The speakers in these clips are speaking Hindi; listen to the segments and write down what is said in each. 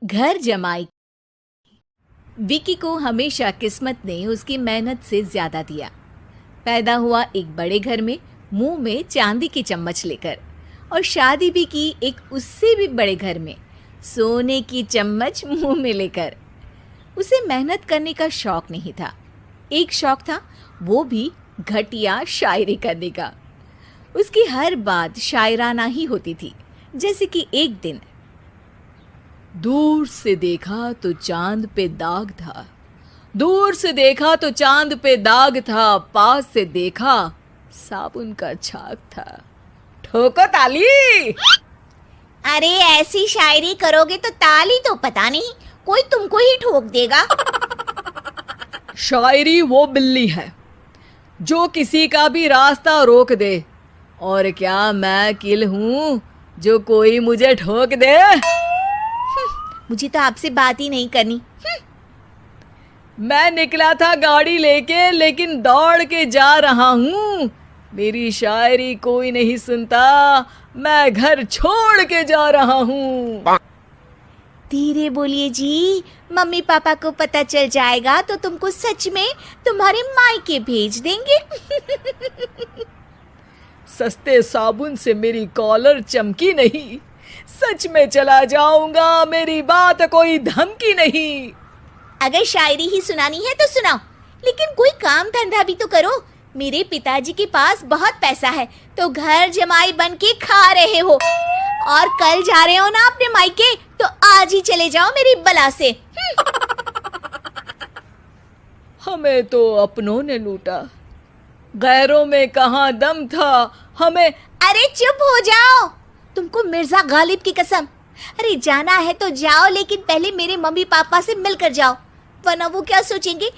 घर जमाई। विकी को हमेशा किस्मत ने उसकी मेहनत से ज्यादा दिया। पैदा हुआ एक बड़े घर में, मुंह में चांदी की चम्मच लेकर, और शादी भी की एक उससे भी बड़े घर में, सोने की चम्मच मुंह में लेकर। उसे मेहनत करने का शौक नहीं था। एक शौक था, वो भी घटिया शायरी करने का। उसकी हर बात शायराना ही होती थी। जैसे कि एक दिन, दूर से देखा तो चांद पे दाग था, दूर से देखा तो चांद पे दाग था, पास से देखा साबुन का छाग था। ठोको ताली। अरे ऐसी शायरी करोगे तो ताली तो पता नहीं, कोई तुमको ही ठोक देगा। शायरी वो बिल्ली है जो किसी का भी रास्ता रोक दे, और क्या मैं किल हूं जो कोई मुझे ठोक दे। मुझे तो आपसे बात ही नहीं करनी। मैं निकला था गाड़ी लेके, लेकिन दौड़ के जा रहा हूँ। मेरी शायरी कोई नहीं सुनता, मैं घर छोड़ के जा रहा हूँ। धीरे बोलिए जी, मम्मी पापा को पता चल जाएगा तो तुमको सच में तुम्हारे मायके भेज देंगे। सस्ते साबुन से मेरी कॉलर चमकी नहीं, सच में चला जाऊंगा, मेरी बात कोई धमकी नहीं। अगर शायरी ही सुनानी है तो सुनाओ, लेकिन कोई काम धंधा भी तो करो। मेरे पिताजी के पास बहुत पैसा है, तो घर जमाई बन के खा रहे हो, और कल जा रहे हो ना अपने मायके, तो आज ही चले जाओ मेरी बला से। हमें तो अपनों ने लूटा, गैरों में कहाँ दम था हमें। अरे चुप हो जाओ, तुमको मिर्जा गालिब की कसम। अरे जाना है तो जाओ, लेकिन पहले मेरे मम्मी पापा से मिलकर जाओ, वरना वो क्या सोचेंगे।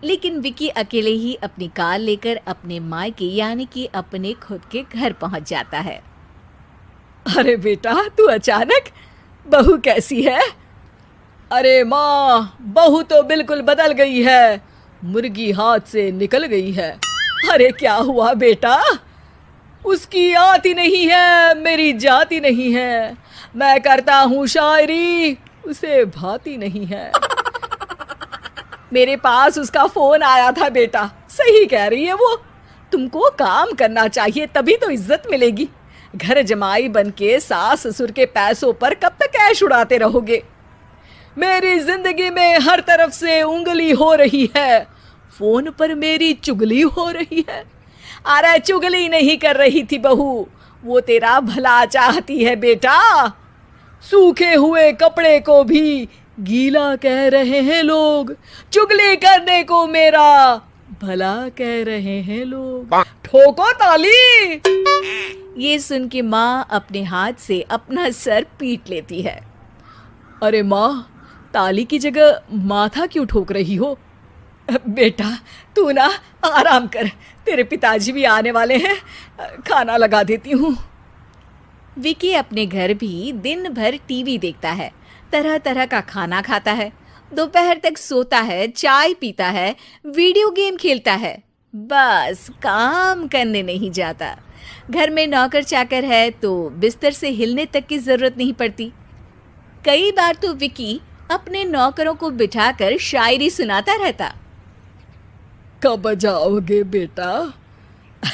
लेकिन विकी अकेले ही अपनी कार लेकर अपने मायके यानी कि अपने खुद के घर पहुंच जाता है। अरे बेटा, तू अचानक, बहू कैसी है? अरे माँ, बहू तो बिल्कुल बदल गई है, मुर्गी हाथ से निकल गई है। अरे क्या हुआ बेटा? उसकी आती नहीं है, मेरी जाती नहीं है। मैं करता हूँ शायरी, उसे भाती नहीं है। मेरे पास उसका फोन आया था बेटा, सही कह रही है वो। तुमको काम करना चाहिए, तभी तो इज्जत मिलेगी। घर जमाई बन के सास ससुर के पैसों पर कब तक ऐश उड़ाते रहोगे? मेरी जिंदगी में हर तरफ से उंगली हो रही है, फोन पर मेरी चुगली हो रही है। अरे चुगली नहीं कर रही थी बहू, वो तेरा भला चाहती है बेटा। सूखे हुए कपड़े को भी गीला कह रहे हैं लोग, चुगली करने को मेरा भला कह रहे हैं लोग। ठोको ताली। ये सुन के माँ अपने हाथ से अपना सर पीट लेती है। अरे माँ, ताली की जगह माथा क्यों ठोक रही हो? बेटा तू ना आराम कर, तेरे पिताजी भी आने वाले हैं, खाना लगा देती हूँ। विकी अपने घर भी दिन भर टीवी देखता है, तरह तरह का खाना खाता है, दोपहर तक सोता है, चाय पीता है, वीडियो गेम खेलता है, बस काम करने नहीं जाता। घर में नौकर चाकर है तो बिस्तर से हिलने तक की जरूरत नहीं पड़ती। कई बार तो विकी अपने नौकरों को बिठाकर शायरी सुनाता रहता। कब जाओगे बेटा?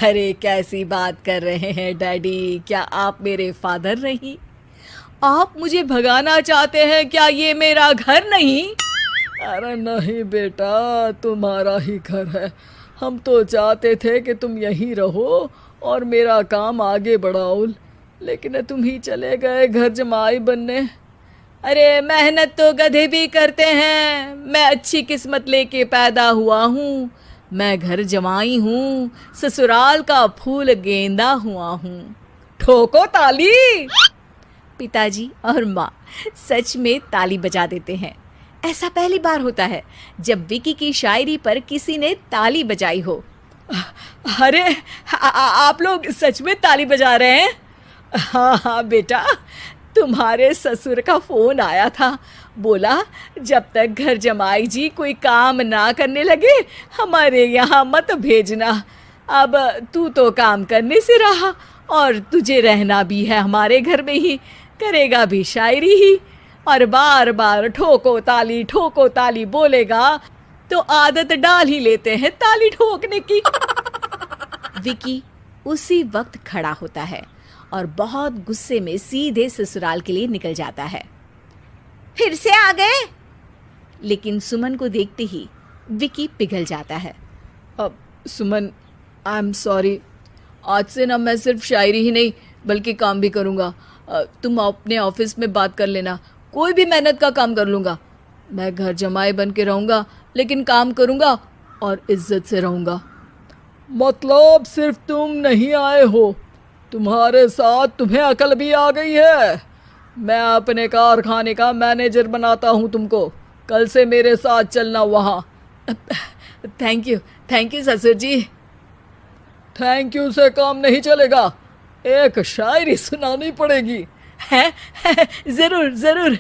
अरे कैसी बात कर रहे हैं डैडी, क्या आप मेरे फादर नहीं? आप मुझे भगाना चाहते हैं क्या? ये मेरा घर नहीं। अरे नहीं बेटा, तुम्हारा ही घर है। हम तो चाहते थे कि तुम यहीं रहो और मेरा काम आगे बढ़ाओ, लेकिन तुम ही चले गए घर जमाई बनने। अरे मेहनत तो गधे भी करते हैं, मैं अच्छी किस्मत लेके पैदा हुआ हूँ, मैं घर जमाई हूँ, ससुराल का फूल गेंदा हुआ हूँ। ठोको ताली। पिताजी और माँ सच में ताली बजा देते हैं। ऐसा पहली बार होता है जब विकी की शायरी पर किसी ने ताली बजाई हो। अरे आप लोग सच में ताली बजा रहे हैं? हाँ हाँ बेटा, तुम्हारे ससुर का फोन आया था, बोला जब तक घर जमाई जी कोई काम ना करने लगे हमारे यहाँ मत भेजना। अब तू तो काम करने से रहा और तुझे रहना भी है हमारे घर में ही, करेगा भी शायरी ही। और बार बार ठोको ताली बोलेगा तो आदत डाल ही लेते हैं ताली ठोकने की। विकी उसी वक्त खड़ा होता है और बहुत गुस्से में सीधे ससुराल के लिए निकल जाता है। फिर से आ गए? लेकिन सुमन को देखते ही विकी पिघल जाता है। अब सुमन, आई एम सॉरी, आज से ना मैं सिर्फ शायरी ही नहीं बल्कि काम भी करूँगा। तुम अपने ऑफिस में बात कर लेना, कोई भी मेहनत का काम कर लूँगा। मैं घर जमाई बन के रहूँगा लेकिन काम करूँगा और इज्जत से रहूँगा। मतलब सिर्फ तुम नहीं आए हो, तुम्हारे साथ तुम्हें अकल भी आ गई है। मैं अपने कारखाने का मैनेजर बनाता हूँ तुमको, कल से मेरे साथ चलना वहाँ। थैंक यू ससुर जी। थैंक यू से काम नहीं चलेगा, एक शायरी सुनानी पड़ेगी। है जरूर।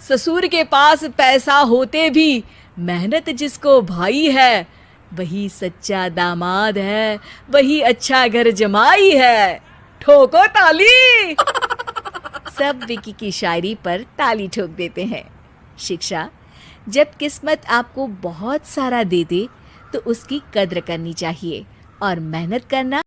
ससुर के पास पैसा होते भी मेहनत जिसको भाई है, वही सच्चा दामाद है, वही अच्छा घर जमाई है। ठोको ताली। सब विकी की शायरी पर ताली ठोक देते हैं। शिक्षा: जब किस्मत आपको बहुत सारा दे दे तो उसकी कद्र करनी चाहिए और मेहनत करना